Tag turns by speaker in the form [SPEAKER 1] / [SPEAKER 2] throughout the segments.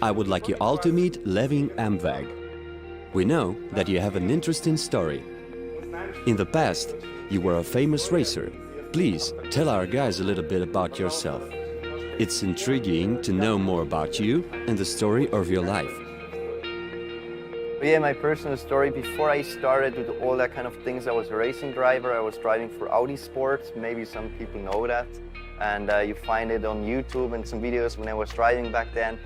[SPEAKER 1] I would like you all to meet Levin Amweg. We know that you have an interesting story. In the past, you were a famous racer. Please tell our guys a little bit about yourself. It's intriguing to know more about you and the story of your life.
[SPEAKER 2] Yeah, my personal story, before I started with all that kind of things, I was a racing driver. I was driving for Audi Sports. Maybe some people know that. And you find it on YouTube and some videos when I was driving back then.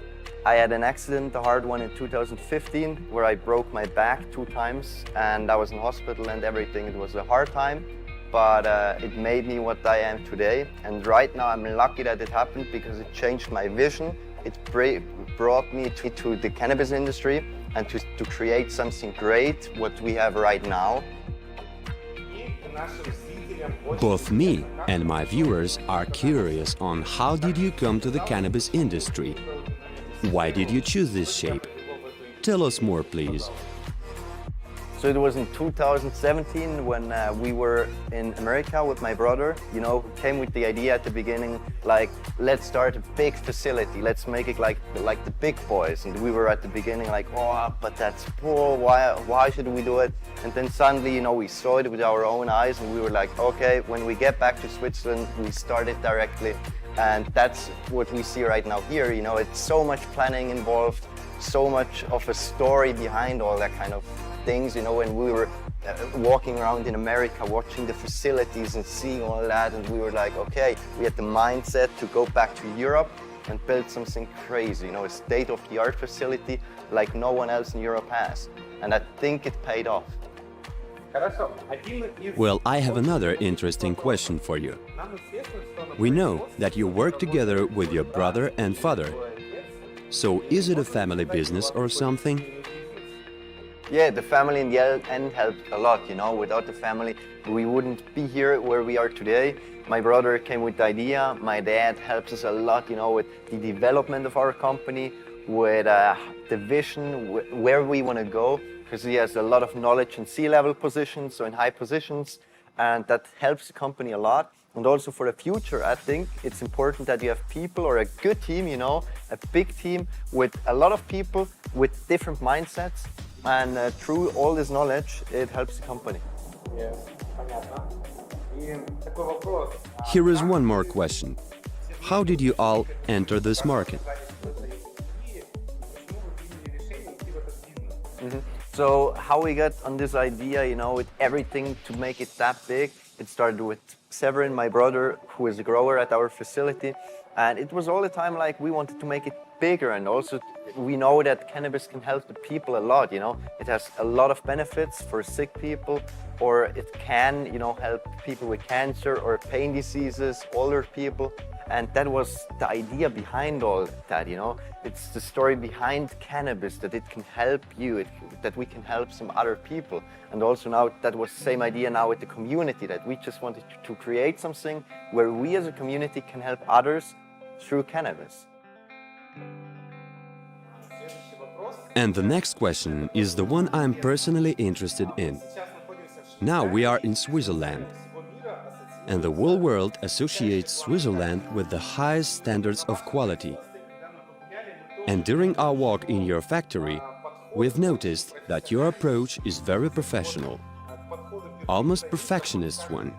[SPEAKER 2] I had an accident, a hard one in 2015, where I broke my back 2 times and I was in hospital and everything. It was a hard time, but it made me what I am today. And right now I'm lucky that it happened because it changed my vision. It brought me to the cannabis industry and to create something great, what we have right now.
[SPEAKER 1] Both me and my viewers are curious on how did you come to the cannabis industry? Why did you choose this shape? Tell us more, please.
[SPEAKER 2] So it was in 2017 when we were in America with my brother. You know, came with the idea at the beginning, like, let's start a big facility. Let's make it like the big boys. And we were at the beginning like, oh, but that's poor. Why should we do it? And then suddenly, you know, we saw it with our own eyes and we were like, okay, when we get back to Switzerland, we start it directly. And that's what we see right now here. You know, it's so much planning involved, so much of a story behind all that kind of things. You know, when we were walking around in America, watching the facilities and seeing all that, and we were like, okay, we had the mindset to go back to Europe and build something crazy, you know, a state-of-the-art facility like no one else in Europe has. And I think it paid off.
[SPEAKER 1] Well, I have another interesting question for you. We know that you work together with your brother and father. So is it a family business or something?
[SPEAKER 2] Yeah, the family in the end helped a lot, you know. Without the family, we wouldn't be here where we are today. My brother came with the idea. My dad helps us a lot, you know, with the development of our company, with the vision, where we want to go, because he has a lot of knowledge in C-level positions, so in high positions, and that helps the company a lot. And also for the future, I think it's important that you have people or a good team, you know, a big team with a lot of people with different mindsets. And through all this knowledge, it helps the company.
[SPEAKER 1] Here is one more question. How did you all enter this market?
[SPEAKER 2] So how we got on this idea, you know, with everything to make it that big, it started with Severin, my brother, who is a grower at our facility. And it was all the time like we wanted to make it bigger, and also we know that cannabis can help the people a lot, you know. It has a lot of benefits for sick people, or it can, you know, help people with cancer or pain diseases, older people. And that was the idea behind all that, you know. It's the story behind cannabis, that it can help you, that we can help some other people. And also now that was the same idea now with the community, that we just wanted to create something where we as a community can help others through cannabis.
[SPEAKER 1] And the next question is the one I'm personally interested in. Now we are in Switzerland, and the whole world associates Switzerland with the highest standards of quality. And during our walk in your factory, we've noticed that your approach is very professional, almost perfectionist one.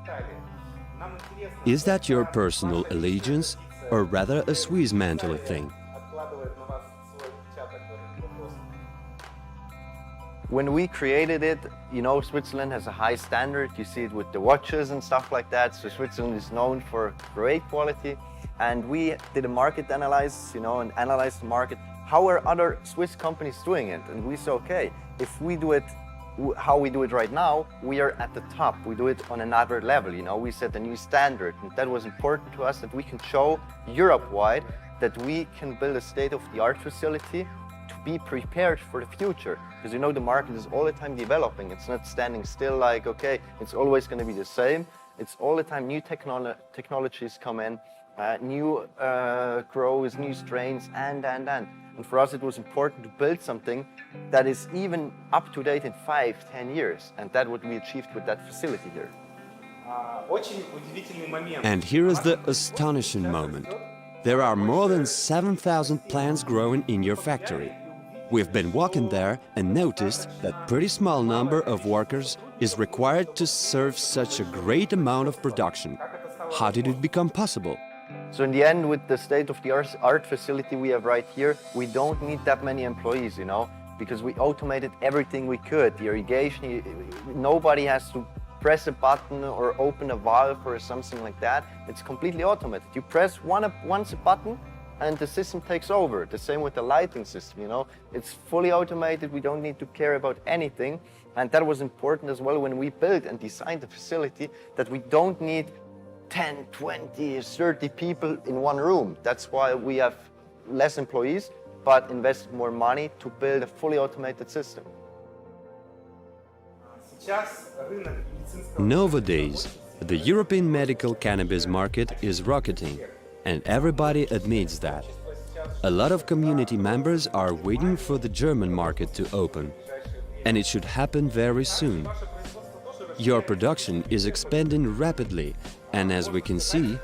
[SPEAKER 1] Is that your personal allegiance, or rather a Swiss mental thing?
[SPEAKER 2] When we created it, you know, Switzerland has a high standard. You see it with the watches and stuff like that. So Switzerland is known for great quality. And we did a market analysis, you know, and analyzed the market. How are other Swiss companies doing it? And we said, okay, if we do it how we do it right now, we are at the top. We do it on another level, you know. We set a new standard. And that was important to us, that we can show Europe-wide that we can build a state-of-the-art facility to be prepared for the future. Because you know the market is all the time developing. It's not standing still like, okay, it's always going to be the same. It's all the time new technologies come in, new grows, new strains, and. And for us it was important to build something that is even up to date in 5-10 years. And that's what we achieved with that facility here.
[SPEAKER 1] And here is the astonishing moment. There are more than 7,000 plants growing in your factory. We've been walking there and noticed that pretty small number of workers is required to serve such a great amount of production. How did it become possible?
[SPEAKER 2] So in the end, with the state-of-the-art facility we have right here, we don't need that many employees, you know, because we automated everything we could. The irrigation, nobody has to press a button or open a valve or something like that. It's completely automated. You press once a button and the system takes over. The same with the lighting system, you know. It's fully automated. We don't need to care about anything. And that was important as well when we built and designed the facility, that we don't need 10, 20, 30 people in one room. That's why we have less employees, but invested more money to build a fully automated system.
[SPEAKER 1] Nowadays, the European medical cannabis market is rocketing, and everybody admits that. A lot of community members are waiting for the German market to open, and it should happen very soon. Your production is expanding rapidly, and as we can see,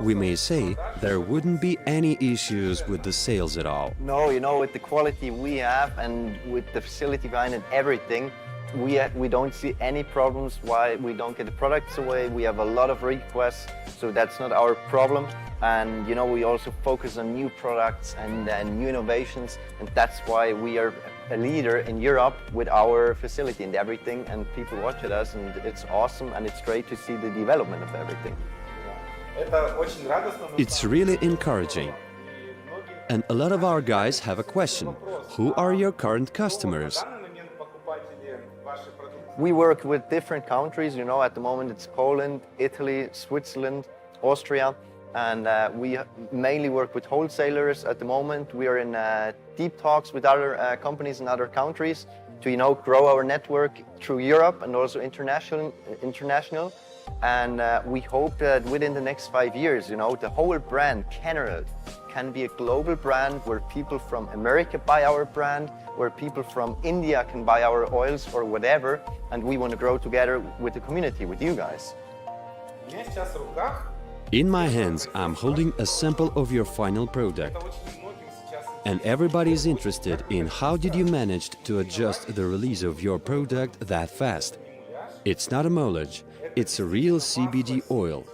[SPEAKER 1] we may say there wouldn't be any issues with the sales at all.
[SPEAKER 2] No, you know, with the quality we have and with the facility behind it, everything, we don't see any problems why we don't get the products away. We have a lot of requests, so that's not our problem. And you know, we also focus on new products and new innovations, and that's why we are a leader in Europe with our facility and everything, and people watch us, and it's awesome, and it's great to see the development of everything.
[SPEAKER 1] It's really encouraging. And a lot of our guys have a question. Who are your current customers?
[SPEAKER 2] We work with different countries, you know, at the moment it's Poland, Italy, Switzerland, Austria, and we mainly work with wholesalers at the moment. We are in deep talks with other companies in other countries to, you know, grow our network through Europe and also international. And we hope that within the next 5 years, you know, the whole brand, CANNERGROW, can be a global brand where people from America buy our brand, where people from India can buy our oils or whatever, and we want to grow together with the community, with you guys.
[SPEAKER 1] In my hands, I'm holding a sample of your final product. And everybody is interested in how did you manage to adjust the release of your product that fast? It's not a mullage, it's a real CBD oil.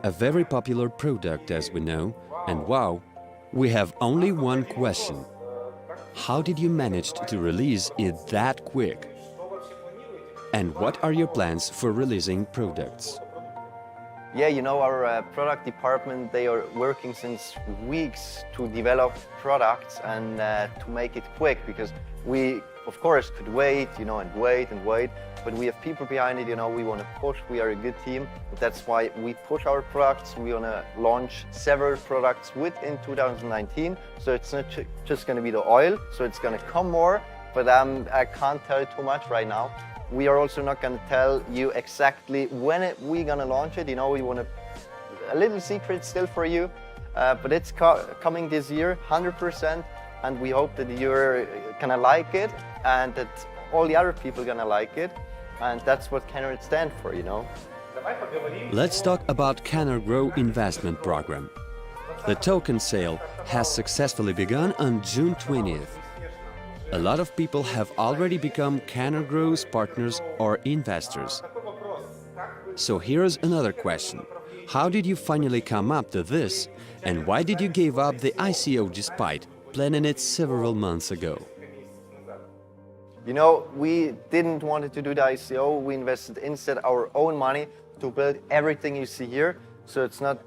[SPEAKER 1] A very popular product, as we know, and wow, we have only one question. How did you manage to release it that quick? And what are your plans for releasing products?
[SPEAKER 2] Yeah, you know, our product department, they are working since weeks to develop products and to make it quick, because we, of course, could wait, you know, and wait, but we have people behind it, you know, we want to push, we are a good team. That's why we push our products. We want to launch several products within 2019. So it's not just going to be the oil, so it's going to come more, but I can't tell too much right now. We are also not going to tell you exactly when we're going to launch it. You know, we want a little secret still for you, but it's coming this year, 100%, and we hope that you're going to like it and that all the other people are going to like it, and that's what CANNERGROW stands for, you know.
[SPEAKER 1] Let's talk about CANNERGROW investment program. The token sale has successfully begun on June 20th. A lot of people have already become CANNERGROW's partners or investors. So here's another question. How did you finally come up to this, and why did you give up the ICO despite planning it several months ago?
[SPEAKER 2] You know, we didn't want to do the ICO. We invested instead our own money to build everything you see here. So it's not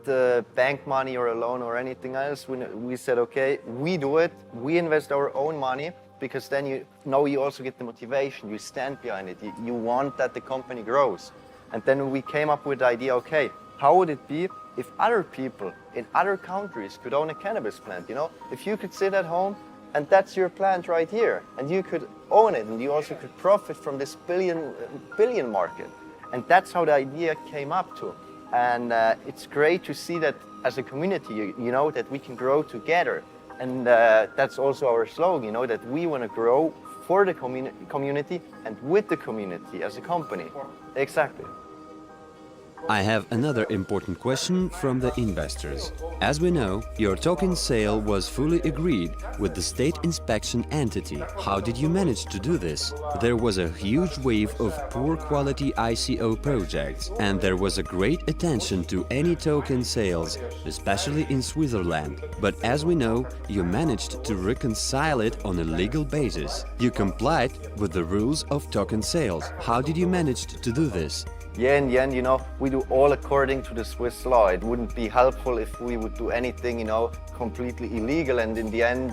[SPEAKER 2] bank money or a loan or anything else. We said, okay, we do it. We invest our own money, because then you know you also get the motivation. You stand behind it. You want that the company grows. And then we came up with the idea, okay, how would it be if other people in other countries could own a cannabis plant, you know? If you could sit at home and that's your plant right here, and you could own it, and you also could profit from this billion market. And that's how the idea came up to. And it's great to see that as a community, you know, that we can grow together. And that's also our slogan, you know, that we want to grow for the community and with the community as a company. Exactly.
[SPEAKER 1] I have another important question from the investors. As we know, your token sale was fully agreed with the state inspection entity. How did you manage to do this? There was a huge wave of poor quality ICO projects, and there was a great attention to any token sales, especially in Switzerland. But as we know, you managed to reconcile it on a legal basis. You complied with the rules of token sales. How did you manage to do this?
[SPEAKER 2] Yeah, in the end, we do all according to the Swiss law. It wouldn't be helpful if we would do anything, completely illegal, and in the end,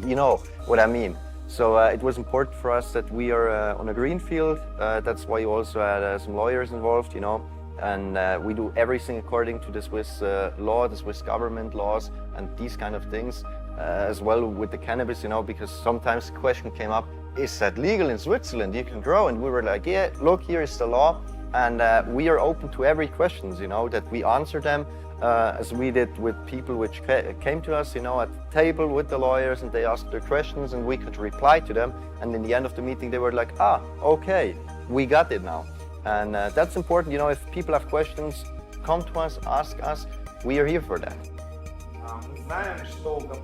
[SPEAKER 2] you know what I mean. So it was important for us that we are on a green field. That's why you also had some lawyers involved, and we do everything according to the Swiss law, the Swiss government laws, and these kind of things, as well with the cannabis, because sometimes the question came up, is that legal in Switzerland? You can grow, and we were like, yeah, look, here is the law, and we are open to every questions, that we answer them, as we did with people which came to us, at the table with the lawyers, and they asked their questions, and we could reply to them, and in the end of the meeting, they were like, okay, we got it now, and that's important, if people have questions, come to us, ask us, we are here for that.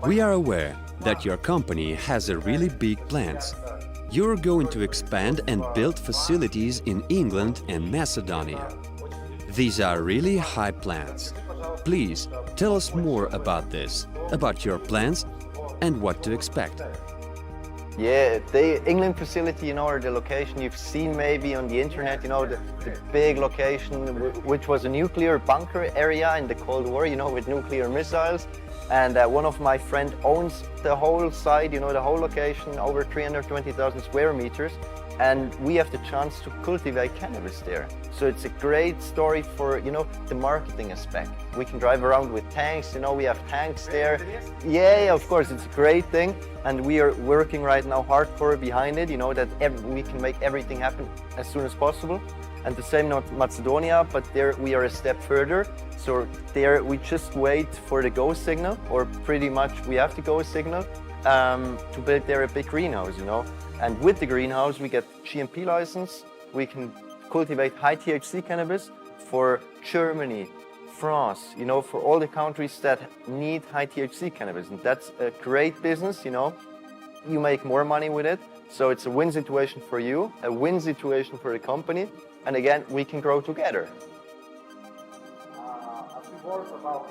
[SPEAKER 1] We are aware that your company has a really big plans. You're going to expand and build facilities in England and Macedonia. These are really high plans. Please tell us more about this, about your plans and what to expect.
[SPEAKER 2] Yeah, the England facility, or the location you've seen maybe on the internet, the big location, which was a nuclear bunker area in the Cold War, with nuclear missiles. And one of my friends owns the whole site, the whole location, over 320,000 square meters. And we have the chance to cultivate cannabis there. So it's a great story for, the marketing aspect. We can drive around with tanks, we have tanks there. Yeah, of course, it's a great thing. And we are working right now hardcore behind it, that we can make everything happen as soon as possible. And the same not Macedonia, but there we are a step further. So there we just wait for the go signal, or pretty much we have the go signal to build there a big greenhouse, And with the greenhouse, we get GMP license. We can cultivate high THC cannabis for Germany, France, for all the countries that need high THC cannabis. And that's a great business, You make more money with it. So it's a win situation for you, a win situation for the company. And again, we can grow together. A few words about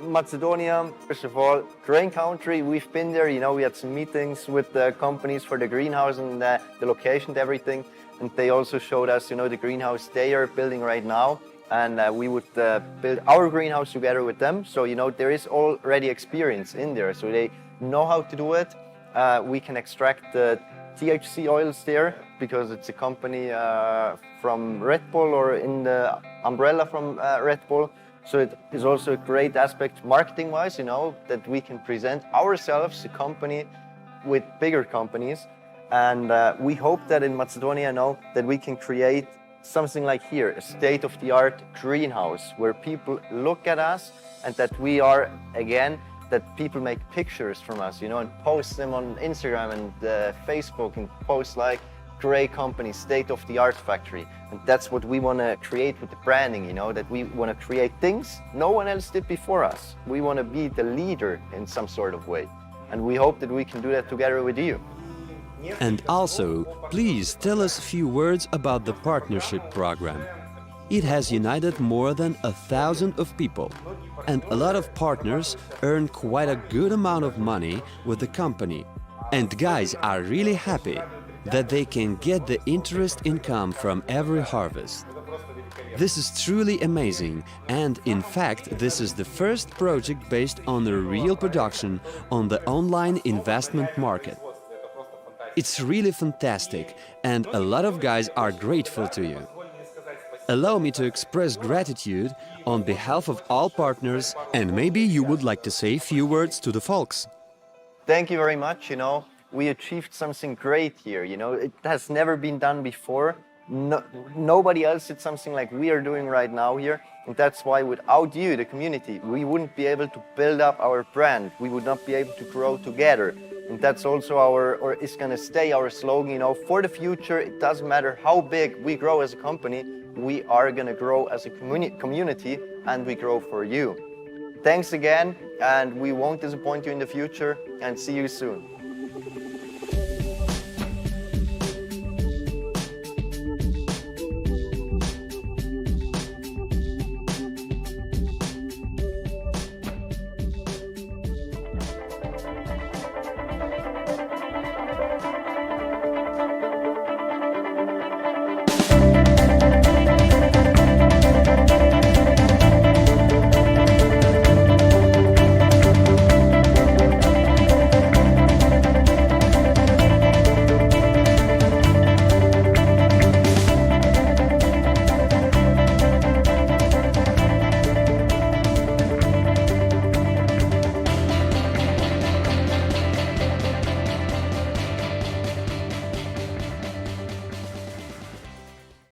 [SPEAKER 2] Macedonia, first of all, great country. We've been there, we had some meetings with the companies for the greenhouse and the location and everything. And they also showed us, the greenhouse they are building right now. And we would build our greenhouse together with them. So, there is already experience in there. So they know how to do it. We can extract the THC oils there because it's a company from Red Bull or in the umbrella from Red Bull. So it is also a great aspect marketing-wise, that we can present ourselves, the company, with bigger companies. And we hope that in Macedonia that we can create something like here, a state-of-the-art greenhouse where people look at us and that we are, again, that people make pictures from us, and post them on Instagram and Facebook and post like, great company, state-of-the-art factory. And that's what we want to create with the branding, that we want to create things no one else did before us. We want to be the leader in some sort of way. And we hope that we can do that together with you.
[SPEAKER 1] And also, please tell us a few words about the partnership program. It has united more than 1,000 of people. And a lot of partners earn quite a good amount of money with the company. And guys are really happy that they can get the interest income from every harvest. This is truly amazing, and in fact this is the first project based on a real production on the online investment market. It's really fantastic, and a lot of guys are grateful to you. Allow me to express gratitude on behalf of all partners, and maybe you would like to say a few words to the folks.
[SPEAKER 2] Thank you very much, we achieved something great here, it has never been done before. Nobody else did something like we are doing right now here, and that's why without you, the community, we wouldn't be able to build up our brand, we would not be able to grow together. And that's also or is going to stay our slogan, for the future. It doesn't matter how big we grow as a company, we are going to grow as a community, and we grow for you. Thanks again, and we won't disappoint you in the future, and see you soon.